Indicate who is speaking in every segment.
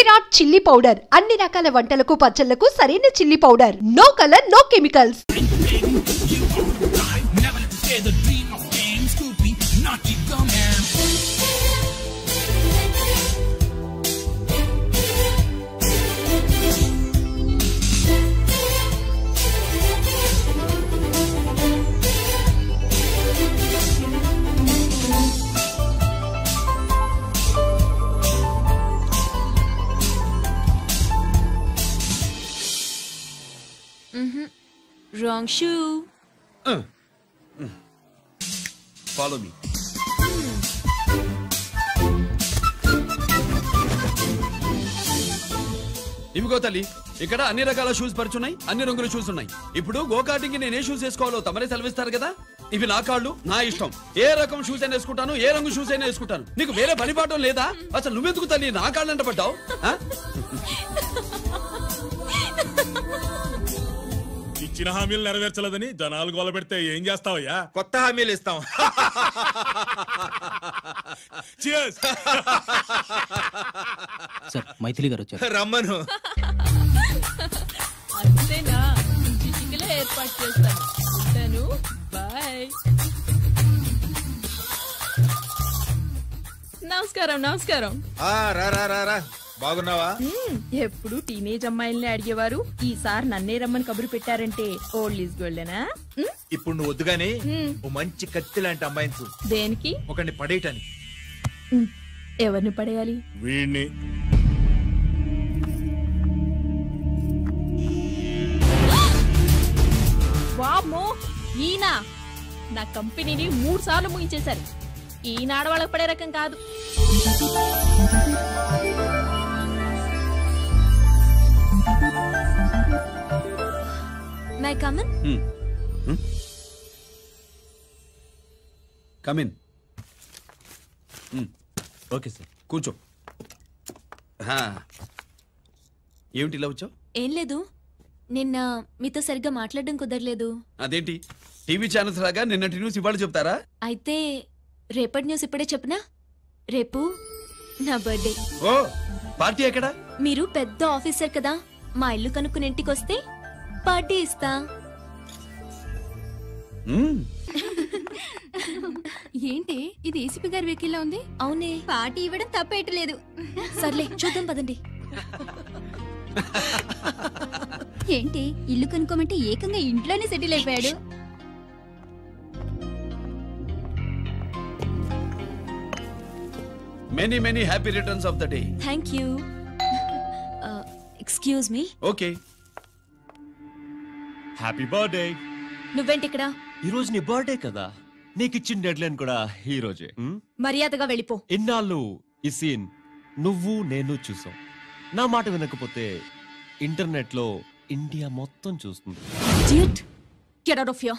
Speaker 1: Virat chilli powder అన్ని రకాల వంటలకు పచ్చళ్లకు సరైన chilli powder. No colour, no chemicals.
Speaker 2: Wrong shoe.
Speaker 3: Follow me. ఇవిగో తల్లి, ఇక్కడ అన్ని రకాల షూస్ పరుచున్నాయి, అన్ని రంగుల షూస్ ఉన్నాయి. ఇప్పుడు గోకార్టింగ్ నేనే షూస్ వేసుకోవాలో తమరే సెలవిస్తారు కదా. ఇవి నా కాళ్ళు, నా ఇష్టం. ఏ రకం షూస్ అయినా వేసుకుంటాను, ఏ రంగు షూస్ అయినా వేసుకుంటాను. నీకు వేరే పనిపాఠం లేదా? అసలు నువ్వెందుకు తల్లి నా కాళ్ళంట పడ్డావు?
Speaker 4: ఇచ్చిన హామీలు నెరవేర్చలేదని జనాలు గోల పెడితే ఏం చేస్తావయ్యా?
Speaker 5: కొత్త హామీలు ఇస్తాం.
Speaker 6: సార్, మైథిలి గారు వచ్చారు.
Speaker 5: రమ్మను.
Speaker 2: అంతేనా? చిటికలో ఏర్పాటు చేస్తాను. బాయ్. నమస్కారం. నమస్కారం.
Speaker 5: రా రా రా రా. బాగున్నావా?
Speaker 2: ఎప్పుడు టీనేజ్ అమ్మాయిల్ని అడిగేవారు, ఈసారి నన్నే రమ్మని కబురు పెట్టారంటే ఓల్డ్ ఈజ్ గోల్డెనా?
Speaker 5: ఇప్పుడు నువ్వు వద్దుగాని ఓ మంచి కత్తి లాంటి అమ్మాయిని చూ.
Speaker 2: దేనికి?
Speaker 5: ఒకరిని పడేయటానికి.
Speaker 2: ఎవరిని పడేయాలి?
Speaker 4: వీణ్ణి.
Speaker 2: వామ్మో, ఈయన నా కంపెనీని 3 సార్లు ముగించేశారు. ఈయన ఆడవాళ్ళకి పడే రకం కాదు.
Speaker 7: May I come in?
Speaker 3: Come in.
Speaker 6: Okay sir,
Speaker 3: కూర్చో. ఏమిటి ఇలా వచ్చావు?
Speaker 7: ఏం లేదు, నిన్న మీతో సరిగ్గా మాట్లాడడం కుదరలేదు.
Speaker 3: అదేంటి, టీవీ ఛానల్స్ లాగా నిన్నటి న్యూస్ ఇవాళ చెప్తారా?
Speaker 7: అయితే రేపటి న్యూస్ ఇప్పుడే చెప్పనా? రేపు నా బర్త్డే.
Speaker 3: ఓ, పార్టీ ఎక్కడా?
Speaker 7: మీరు పెద్ద ఆఫీసర్ కదా, మా ఇల్లు కనుక్కుని ఇంటికి వస్తే పార్టీ ఇస్తా.
Speaker 8: ఏంటి ఇది ఏసీపీ గారి వెహికల్ ఉంది?
Speaker 7: అవునే,
Speaker 8: పార్టీ ఇవ్వడం తప్పేయట్లేదు.
Speaker 7: సర్లే చూద్దాం పదండి.
Speaker 8: ఏంటి ఇల్లు కనుక్కోమంటే ఏకంగా ఇంట్లోనే సెటిల్ అయిపోయాడు.
Speaker 3: Many many happy returns of the day.
Speaker 7: Thank you. Excuse me.
Speaker 3: Okay.
Speaker 6: Happy birthday.
Speaker 7: నువ్వేంటి ఇక్కడ?
Speaker 6: ఈ రోజు నీ బర్త్డే కదా, నీకు ఇచ్చిన డెడ్ లైన్ కూడా ఈ రోజే.
Speaker 7: మర్యాదగా వెళ్ళిపో.
Speaker 6: ఇన్నాళ్ళు ఈ సీన్ నువ్వు నేను చూసాం. నా మాట వినకపోతే ఇంటర్నెట్ లో ఇండియా మొత్తం చూస్తుంది.
Speaker 7: Idiot. Get out of here.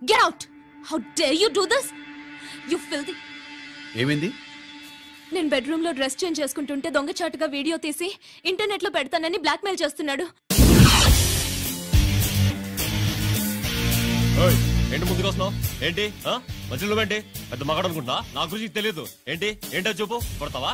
Speaker 7: Get out. How dare you do this? You filthy.
Speaker 3: ఏమైంది?
Speaker 7: నేను బెడ్రూమ్ లో డ్రెస్ చేంజ్ చేసుకుంటుంటే దొంగచాటుగా వీడియో తీసి ఇంటర్నెట్ లో పెడతానని బ్లాక్మెయిల్ చేస్తున్నాడు.
Speaker 6: ఏంటి ముందుకు వస్తున్నావు? ఏంటి మధ్యలో ఏంటి? పెద్ద మగాడు అనుకుంటా, నా గురించి తెలియదు. ఏంటి ఏంటో చెప్పు, కొడతావా?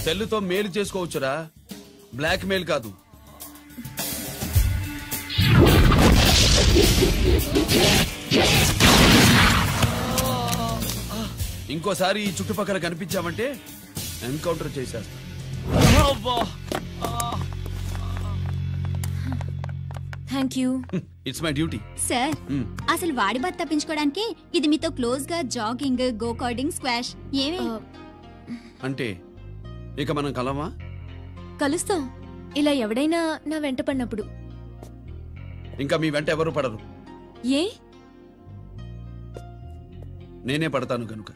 Speaker 3: సెల్లుతో మేలు చేసుకోవచ్చురా, బ్లాక్ మెయిల్ కాదు. ఇంకోసారి ఈ చుట్టుపక్కల కనిపించామంటే ఎన్కౌంటర్ చేసేస్తా.
Speaker 7: Thank you.
Speaker 3: It's my duty.
Speaker 8: Sir, అసలు వాడి బాధ తప్పించుకోవడానికి ఇది మీతో క్లోజ్ గా జాగింగ్, గో కార్డింగ్, స్క్వాష్ ఏమే
Speaker 3: అంటే ఇక మనం కలవా?
Speaker 7: కలుస్తాం, ఇలా ఎవడైనా నా వెంట పడినప్పుడు.
Speaker 3: ఇంకా మీ వెంట ఎవరు పడరు.
Speaker 7: ఏ?
Speaker 3: నేనే పడతాను కనుక.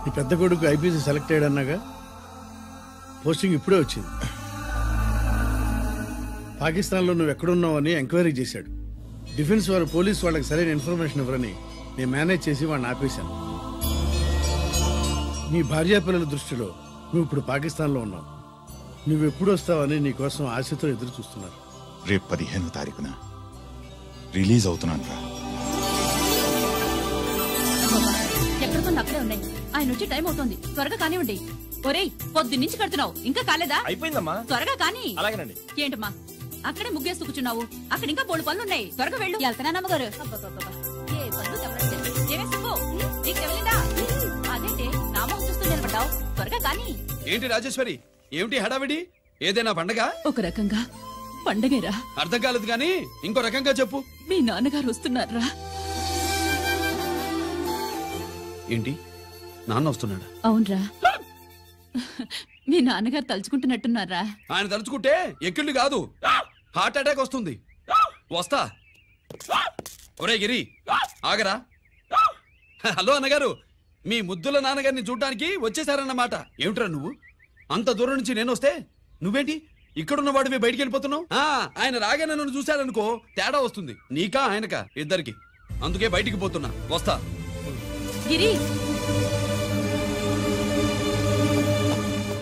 Speaker 9: నీ పెద్ద కొడుకు ఐపీసీ సెలెక్ట్ అయ్యాడన్నాగా, పోస్టింగ్ ఇప్పుడే వచ్చింది. పాకిస్తాన్లో నువ్వు ఎక్కడున్నావని ఎంక్వైరీ చేశాడు. డిఫెన్స్ వారు పోలీసు వాళ్ళకి సరైన ఇన్ఫర్మేషన్ ఇవ్వరని నేను మేనేజ్ చేసి వాడిని ఆపేశాను. నీ భార్యా పిల్లల దృష్టిలో నువ్వు ఇప్పుడు పాకిస్తాన్లో ఉన్నావు. నువ్వు ఎప్పుడు వస్తావని నీ కోసం ఆశతో ఎదురు చూస్తున్నారు.
Speaker 10: రేపు 15వ తారీఖున రిలీజ్ అవుతున్నాను రా.
Speaker 2: ఎక్కడికో అక్కడే ఉన్నాయి. ఆయన వచ్చి టైం అవుతోంది, త్వరగా కానివ్వండి. ఒరేయ్, పొద్దున్నుంచి కడుతున్నావు, ఇంకా కాలేదా?
Speaker 6: అయిపోయిందమ్మా.
Speaker 2: త్వరగా కానీ.
Speaker 6: అలాగేనండి.
Speaker 2: ఏంటమ్మా అక్కడే ముగ్గేస్తూ కూర్చున్నావు? అక్కడ ఇంకా బోళ్ళు పనులు ఉన్నాయి, త్వరగా వెళ్ళు. వెళ్తానమ్మగారు. ఏ పనులు చెప్పలేదు. ఏమేసుకో నీకు తెలీదా? అదేంటి నామం చూస్తూ నిలబడ్డావు, త్వరగా కానీ.
Speaker 3: ఏంటి రాజేశ్వరి, ఏమిటి హడావిడి? ఏదైనా పండగ?
Speaker 2: ఒక రకంగా పండగేరా.
Speaker 3: అర్థం కాలేదు గానీ ఇంకో రకంగా చెప్పు.
Speaker 2: మీ నాన్నగారు వస్తున్నారా?
Speaker 3: ఏంటి, నాన్న వస్తున్నాడా?
Speaker 2: అవునరా, మీ నాన్నగారు తలుచుకుంటున్నట్టున్నారా?
Speaker 3: ఆయన తలుచుకుంటే ఎక్కిళ్ళు కాదు, హార్ట్ అటాక్ వస్తుంది. వస్తా. ఒరే గిరి, ఆగరా. హలో అన్నగారు, మీ ముద్దుల నాన్నగారిని చూడ్డానికి వచ్చేసారన్నమాట. ఏమిట్రా నువ్వు? అంత దూరం నుంచి నేను వస్తే నువ్వేంటి ఇక్కడున్న వాడివి బయటికి వెళ్ళిపోతున్నావు? ఆయన రాగానే నన్ను చూశారనుకో తేడా వస్తుంది, నీకా ఆయనకా ఇద్దరికి. అందుకే బయటికి పోతున్నా, వస్తా.
Speaker 2: గిరి,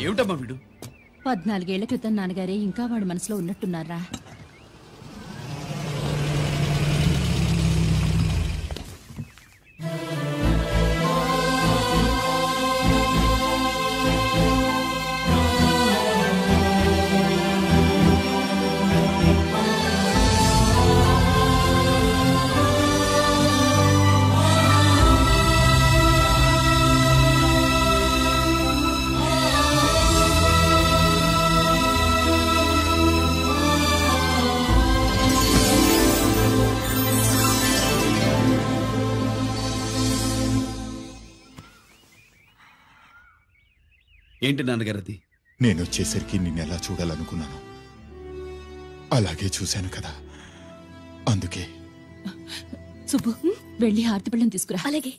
Speaker 3: ఏమిటమ్మా వీడు?
Speaker 2: 14 ఏళ్ల క్రితం నాన్నగారే ఇంకా వాడి మనసులో ఉన్నట్టున్నారా?
Speaker 3: ఏంటి నాన్నగారు అది?
Speaker 10: నేను వచ్చేసరికి నిన్నెలా చూడాలనుకున్నాను అలాగే చూశాను కదా, అందుకే.
Speaker 2: సుబ్బు, వెళ్ళి హారతి పళ్ళని తీసుకురా.
Speaker 7: అలాగే.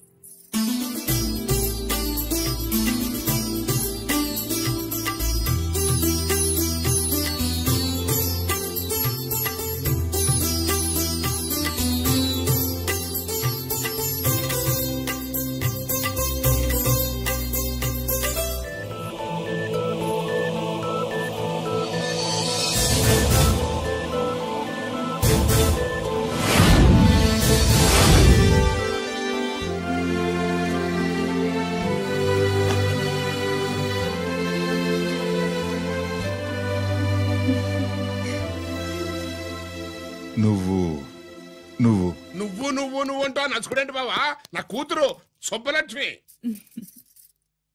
Speaker 11: నువ్వు అంటా నచ్చుకునేంటి బావా? నా కూతురు సుబ్బలక్ష్మి.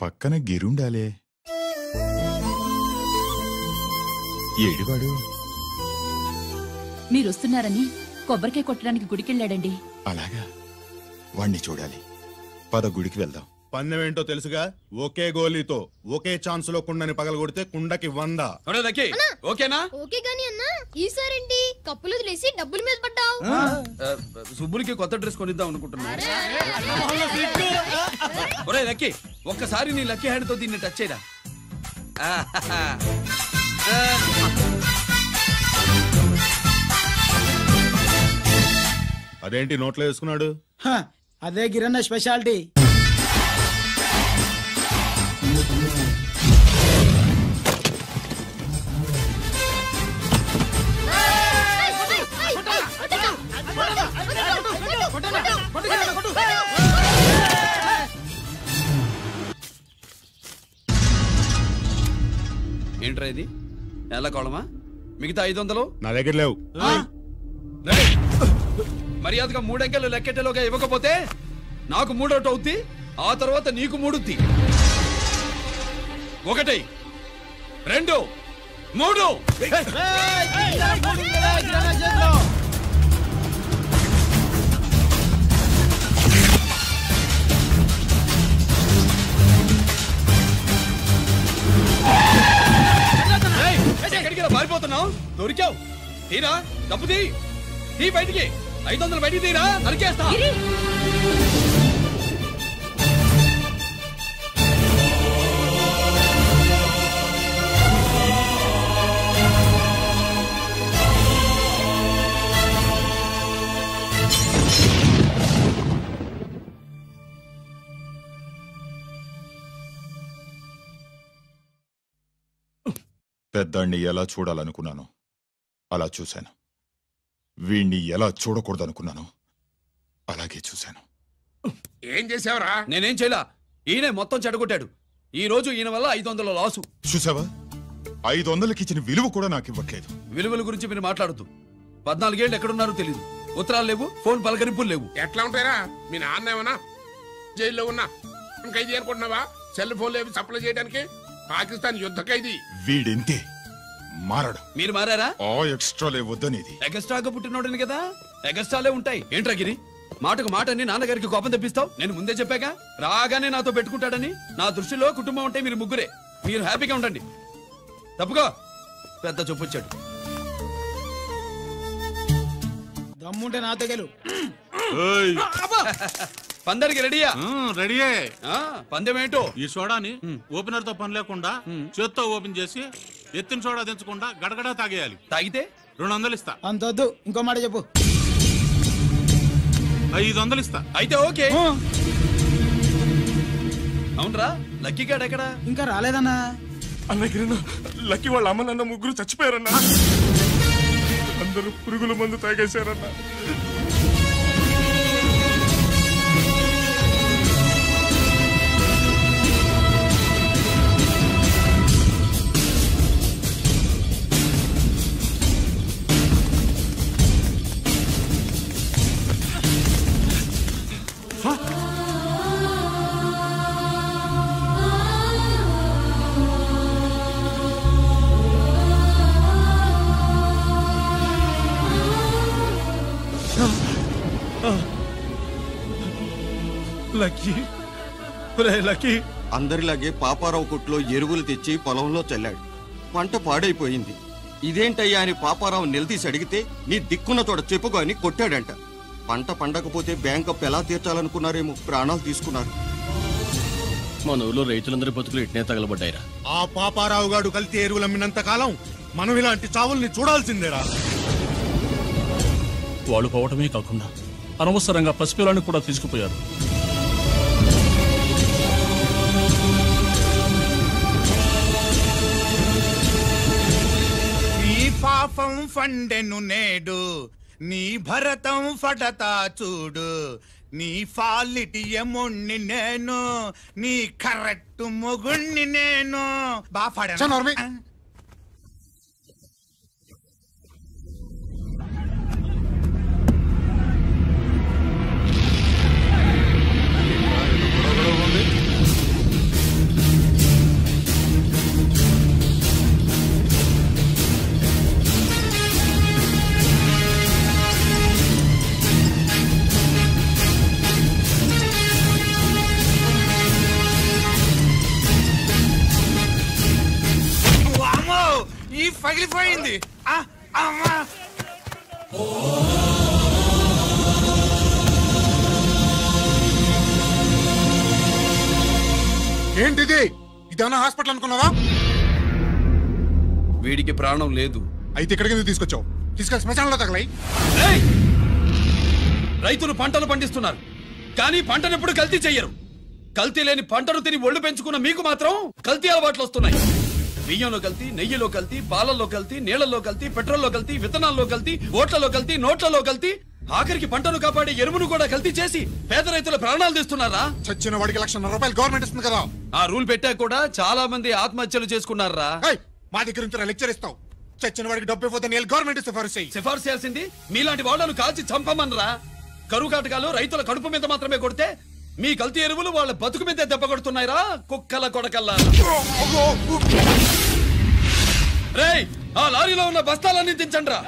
Speaker 10: పక్కన గిరుండాలే. ఏడివాడు?
Speaker 2: మీరు వస్తున్నారని కొబ్బరికాయ కొట్టడానికి గుడికెళ్ళాడండి.
Speaker 10: అలాగా, వాణ్ణి చూడాలి. పద గుడికి వెళ్దాం.
Speaker 12: పందెం ఏంటో తెలుసుగా, ఒకే గోలీతో ఒకే ఛాన్స్ లో కుండని పగలగొడితే కుండకి 100.
Speaker 3: ఓకేనా?
Speaker 13: ఓకే గాని అన్నా, ఈసారేంటి కప్పులు వదిలేసి డబ్బుల మీద పడ్డావు?
Speaker 3: సుబ్బులకి కొత్త డ్రెస్ కొనిద్దాం అనుకుంటున్నా. ఒరే లక్కీ, ఒక్కసారి నీ లక్కీ హ్యాండ్ తో దీన్ని టచ్ చేయరా.
Speaker 12: అదేంటి నోట్లో వేసుకున్నాడు?
Speaker 14: అదే గిరన్న స్పెషాలిటీ.
Speaker 3: ఏంట్రా ఇది? ఎలా కోళమా? మిగతా 500
Speaker 12: నా దగ్గర లేవు.
Speaker 3: మర్యాదగా 3 అంకెలు లెక్కెట్టేలోగా ఇవ్వకపోతే నాకు 3 అవుద్ది, ఆ తర్వాత నీకు 3. 1 2 3. ఎక్కడికి పారిపోతున్నావు? దొరికావు. తీరా డబ్బు తీ బయటికి. 500 బయటికి తీరా, నరికేస్తా.
Speaker 10: పెద్దాన్ని ఎలా చూడాలనుకున్నాను అలా చూశాను. వీణ్ణి ఎలా చూడకూడదనుకున్నాను అలాగే చూశాను.
Speaker 11: ఏం చేసావురా?
Speaker 3: నేనేం చేయలా, ఈయనే మొత్తం చెడగొట్టాడు. ఈ రోజు ఈయన వల్ల 500 లాసు.
Speaker 10: చూసావా, 500కి ఇచ్చిన విలువ కూడా నాకు ఇవ్వట్లేదు.
Speaker 3: విలువల గురించి మీరు మాట్లాడుతూ 14 ఏళ్ళు ఎక్కడున్నారో తెలియదు. ఉత్తరాలు లేవు, ఫోన్ పలకరింపులు లేవు.
Speaker 11: ఎట్లా ఉంటారా? మీ నాన్న ఏమన్నా జైల్లో ఉన్నా ఖైదీ అనుకుంటున్నావా? సెల్ ఫోన్ లేవు సప్లై చేయడానికి. పాకిస్తాన్ యుద్ధ ఖైదీ.
Speaker 10: వీడింతే మారడు.
Speaker 3: మీరు మారారా?
Speaker 10: ఎక్స్ట్రాలే వద్దనేది.
Speaker 3: ఎగస్ట్రాగా పుట్టినోడని కదా, ఎగస్ట్రాలే ఉంటాయి. ఏంట్రా గిరి, మాటకు మాట అని నాన్నగారికి కోపం తెప్పిస్తావు? నేను ముందే చెప్పాగా రాగానే నాతో పెట్టుకుంటాడని. నా దృష్టిలో కుటుంబం అంటే మీరు ముగ్గురే. మీరు హ్యాపీగా ఉండండి. తప్పుకో, పెద్ద చొప్పొచ్చాడు.
Speaker 14: దమ్ముంటే నాతో గెలు.
Speaker 3: పందరికి రెడీయా?
Speaker 15: రెడీయే.
Speaker 3: పందెం ఏంటో?
Speaker 15: ఈ సోడాని ఓపెనర్ తో పని లేకుండా చేత్తో ఓపెన్ చేసి ఎత్తిన సోడా దించకుండా గడగడా తాగేయాలి.
Speaker 3: తాగితే
Speaker 15: 200 ఇస్తా.
Speaker 14: అంతొద్దు, ఇంకో మాట చెప్పు.
Speaker 15: 500 ఇస్తా.
Speaker 3: అయితే ఓకే. అవునరా, లక్కీ గాడు ఎక్కడా?
Speaker 14: ఇంకా రాలేదన్నా.
Speaker 16: అన్నగిరిన లక్కీ వాళ్ళ అమ్మ నాన్న ముగ్గురు చచ్చిపోయారన్నా. అందరూ పురుగుల మందు తాగేశారన్నా.
Speaker 17: లక్కీ అందరిలాగే పాపారావు కొట్లో ఎరువులు తెచ్చి పొలంలో చల్లాడు. పంట పాడైపోయింది. ఇదేంటయ్యా అని పాపారావు నిలదీసి అడిగితే నీ దిక్కున్న చోట చెప్పుకో అని కొట్టాడంట. పంట పండకపోతే బ్యాంక్ అప్పు ఎలా తీర్చాలనుకున్నారేమో ప్రాణాలు తీసుకున్నారు.
Speaker 18: మన ఊళ్ళో రైతులందరి బతుకులు ఇట్నే తగలబడ్డాయిరా.
Speaker 12: ఆ పాపారావు గాడు కల్తీ ఎరువులు అమ్మినంత కాలం మనం ఇలాంటి చావుల్ని చూడాల్సిందేరా.
Speaker 19: వాళ్ళు పోవటమే కాకుండా అనవసరంగా పసిపిల్లని కూడా తీసుకుపోయారు.
Speaker 5: నీ పాపం ఫండెను నేడు, నీ భరతం ఫడతా చూడు. నీ ఫాలిటి ఎముణ్ణి నేను, నీ కరెక్ట్ మొగుణ్ణి నేను. బాగా ఈ పగిలిపోయింది.
Speaker 12: ఏంటిది? ఇదేమన్నా హాస్పిటల్ అనుకున్నావా?
Speaker 3: వీడికి ప్రాణం లేదు.
Speaker 12: అయితే ఇక్కడికి తీసుకొచ్చావు? తీసుకెళ్ళి శ్మశానంలో తగలై.
Speaker 3: రైతులు పంటలు పండిస్తున్నారు, కానీ పంటను ఎప్పుడు కల్తీ చెయ్యరు. కల్తీ లేని పంటను తిని ఒళ్ళు పెంచుకున్న మీకు మాత్రం కల్తీ అలవాట్లు వస్తున్నాయి. బియ్యంలో కల్తీ, నెయ్యిలో కల్తీ, పాలల్లో కల్తీ, నీళ్లలో కల్తీ, పెట్రోల్లో కల్తీ, విత్తనాల్లో కల్తీ, ఓట్లలో కల్తీ, నోట్లలో కల్తీ, ఆఖరికి పంటను కాపాడే ఎరువును కూడా కల్తీ చేసి పేద రైతుల ప్రాణాలు తీస్తున్నారా?
Speaker 12: చచ్చిన వాడికి ₹1,00,000 గవర్నమెంట్ ఇస్తుంది కదా.
Speaker 3: ఆ రూల్ పెట్టాక కూడా చాలా మంది ఆత్మహత్యలు చేసుకున్నారా?
Speaker 12: మా దగ్గర నుంచి లెక్చర్ ఇస్తావు. చచ్చిన వాడికి డబ్బు ఇవ్వద్దు, గవర్నమెంట్
Speaker 3: సిఫార్సు చేయాల్సింది మీలాంటి వాళ్ళను కాల్చి చంపమనరా? కరువు కాటకాలు రైతుల కడుపు మీద మాత్రమే కొడితే మీ కల్తీ ఎరువులు వాళ్ళ బతుకు మీద దెబ్బ కొడుతున్నాయిరా కుక్కల కొడకల్లా. రేయ్, ఆ లారీలో ఉన్న బస్తాలన్నీ దించండి రా.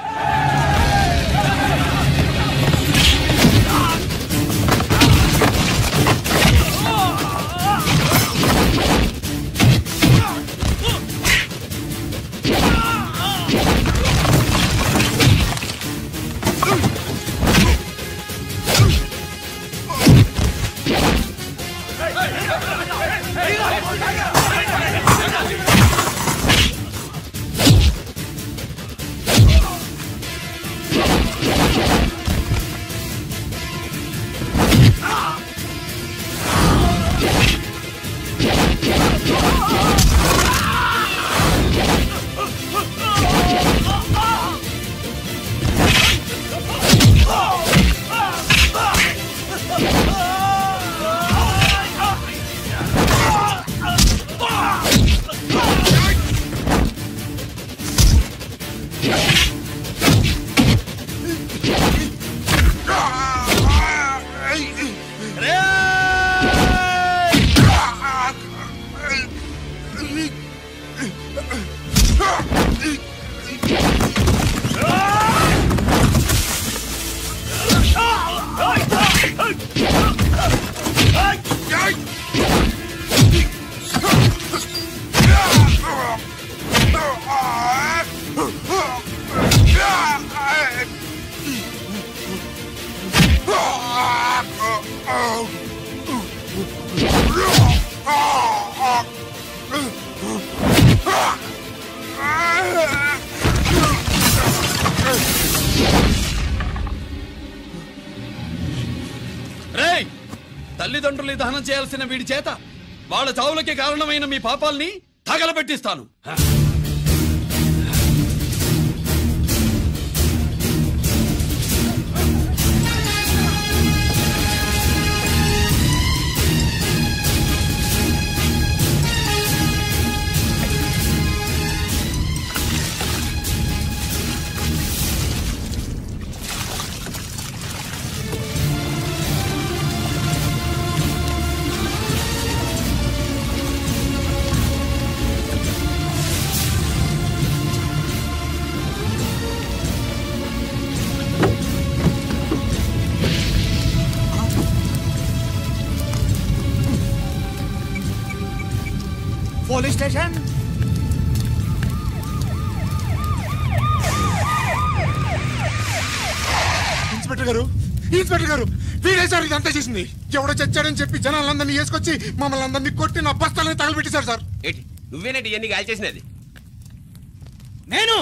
Speaker 3: తల్లిదండ్రులు దహనం చేయాల్సిన వీడి చేత వాళ్ళ చావులకి కారణమైన మీ పాపాల్ని తగలబెట్టిస్తాను.
Speaker 5: Police station.
Speaker 16: ఇన్స్పెక్టర్ గారు, ఇన్స్పెక్టర్ గారు, వీడేసారి ఇదంతా చేసింది. ఎవడో చచ్చాడని చెప్పి జనాలందరినీ వేసుకొచ్చి మమ్మల్ని అందరినీ కొట్టి నా బస్తాలని తగలబెట్టేశారు సార్.
Speaker 20: నువ్వేనండి ఇవన్నీ గాలి చేసినది?
Speaker 16: నేను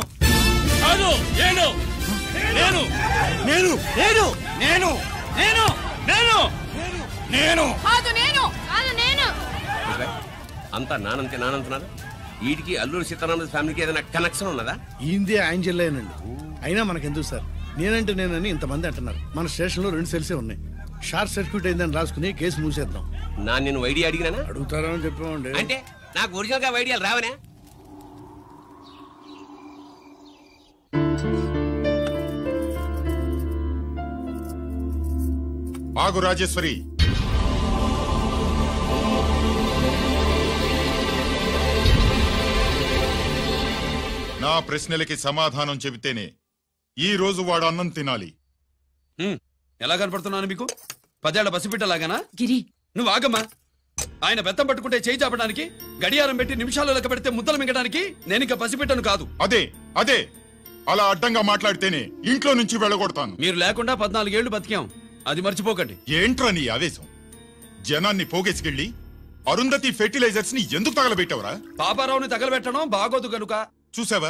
Speaker 19: కాదు, నేను నేను
Speaker 16: నేను నేను నేను
Speaker 19: నేను నేను నేను
Speaker 7: కాదు నేను కాదు నేను
Speaker 20: అంతా నానంటున్నారు. వీటికి అల్లూరి సీతారామరాజు ఫ్యామిలీకి ఏదైనా కనెక్షన్ ఉన్నదా?
Speaker 9: ఈందే ఆయన జిల్లానండి. అయినా మనకెందుకు సార్, నేనంటే నేనని ఇంతమంది అంటున్నారు. మన స్టేషన్ లో 2 సెల్సే ఉన్నాయి. షార్ట్ సర్క్యూట్ అయిందని రాసుకుని కేసు మూసేద్దాం.
Speaker 20: నేను ఐడియా అడిగినా
Speaker 9: అడుగుతారా అని చెప్పామండి.
Speaker 20: అంటే నాకు ఒరిజినల్ గా ఐడియాలు రావనే?
Speaker 12: ఆగు రాజేశ్వరి. నా ప్రశ్నలకి సమాధానం చెబితేనే ఈ రోజు వాడు అన్నం తినాలి.
Speaker 3: ఎలా కనపడుతున్నాను మీకు? 10 ఏళ్ల పసిపిట్టలాగానా?
Speaker 2: గిరి
Speaker 3: నువ్వు ఆగమ్మా. ఆయన బెత్తం పట్టుకుంటే చేయి చాపడానికి, గడియారం పెట్టి నిమిషాలు లెక్క పెడితే ముద్దలు మింగడానికి నేను ఇక పసిపిట్టను కాదు.
Speaker 12: అదే అదే అలా అడ్డంగా మాట్లాడితేనే ఇంట్లో నుంచి వెళ్ళగొడతాను.
Speaker 3: మీరు లేకుండా 14 ఏళ్లు బతికాం, అది మర్చిపోకండి.
Speaker 12: ఏంట్రా నీ ఆవేశం? జనాన్ని పోగేసుకెళ్ళి అరుంధతి ఫెర్టిలైజర్స్ ని ఎందుకు తగలబెట్టావురా?
Speaker 3: పాపారావుని తగలబెట్టడం బాగోదు గనుక.
Speaker 12: చూసావా,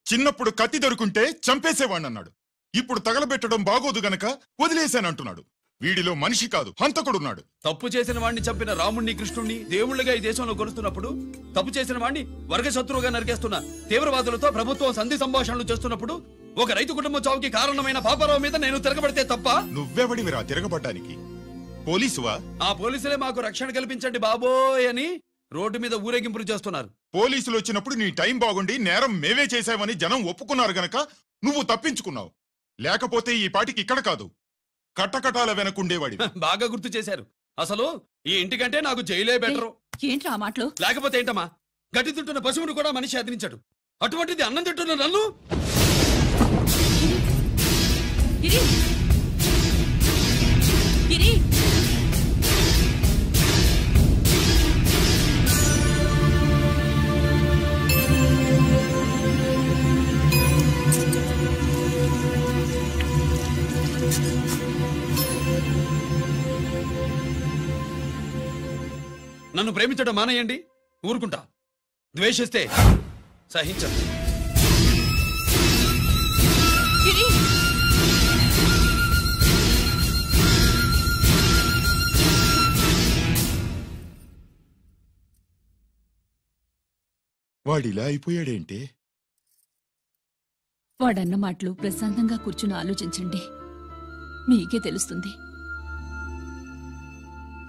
Speaker 12: చిన్నప్పుడు కత్తి దొరుకుంటే చంపేసేవాణ్ణన్నాడు. ఇప్పుడు తగలబెట్టడం బాగోదు గనక వదిలేశానంటున్నాడు. వీడిలో మనిషి కాదు, హంతకుడున్నాడు.
Speaker 3: తప్పు చేసిన వాడిని చంపిన రాముణ్ణి, కృష్ణుణ్ణి దేవుళ్ళుగా ఈ దేశంలో కొలుస్తున్నప్పుడు, తప్పు చేసిన వాడిని వర్గశత్రువుగా నరికేస్తున్న తీవ్రవాదులతో ప్రభుత్వం సంధి సంభాషణలు చేస్తున్నప్పుడు, ఒక రైతు కుటుంబం చావుకి కారణమైన పాపారావు మీద నేను తిరగబడితే తప్ప?
Speaker 12: నువ్వెవడివిరా తిరగబడ్డానికి? పోలీసువా?
Speaker 3: ఆ పోలీసులే మాకు రక్షణ కల్పించండి బాబోయ్ అని రోడ్డు మీద ఊరేగింపులు చేస్తున్నారు.
Speaker 12: పోలీసులు వచ్చినప్పుడు నీ టైం బాగుండి నేరం మేమే చేశామని జనం ఒప్పుకున్నారు గనక నువ్వు తప్పించుకున్నావు. లేకపోతే ఈ పాటికి ఇక్కడ కాదు, కట్టకటాల వెనకుండేవాడి.
Speaker 3: బాగా గుర్తు చేశారు. అసలు ఈ ఇంటికంటే నాకు జైలే బెటరు.
Speaker 2: ఏంట్రా ఆ మాటలు?
Speaker 3: లేకపోతే ఏంటమ్మా, గడ్డి తింటున్న పశువును కూడా మనిషి అదిరించాడు. అటువంటిది అన్నం తింటున్న నన్ను.
Speaker 2: గిరి గిరి
Speaker 3: నన్ను ప్రేమించడం మానేయండి, ఊరుకుంటా. ద్వేషిస్తే సహించండి.
Speaker 12: వాడిలా అయిపోయాడేంటి?
Speaker 2: వాడన్న మాటలు ప్రశాంతంగా కూర్చుని ఆలోచించండి, మీకే తెలుస్తుంది.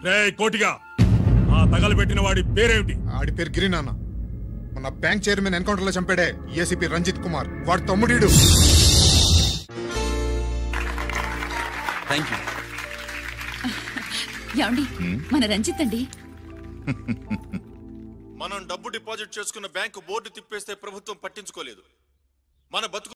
Speaker 4: రే కోటిగా, ఆ తగలబెట్టిన వాడి పేరేమిటి?
Speaker 16: ఆడి పేరు గిరి నాన్న. మన మొన్న బ్యాంక్ చైర్మన్ ఎన్కౌంటర్ లో చంపాడే ఏసీపీ రంజిత్ కుమార్ వాడు తమ్ముడీడు.
Speaker 3: Thank you.
Speaker 2: ఏమండి మన రంజిత్ అండి.
Speaker 6: మనం డబ్బు డిపాజిట్ చేసుకున్న బ్యాంకు బోర్డు తిప్పేస్తే ప్రభుత్వం పట్టించుకోలేదు. మన బతుకు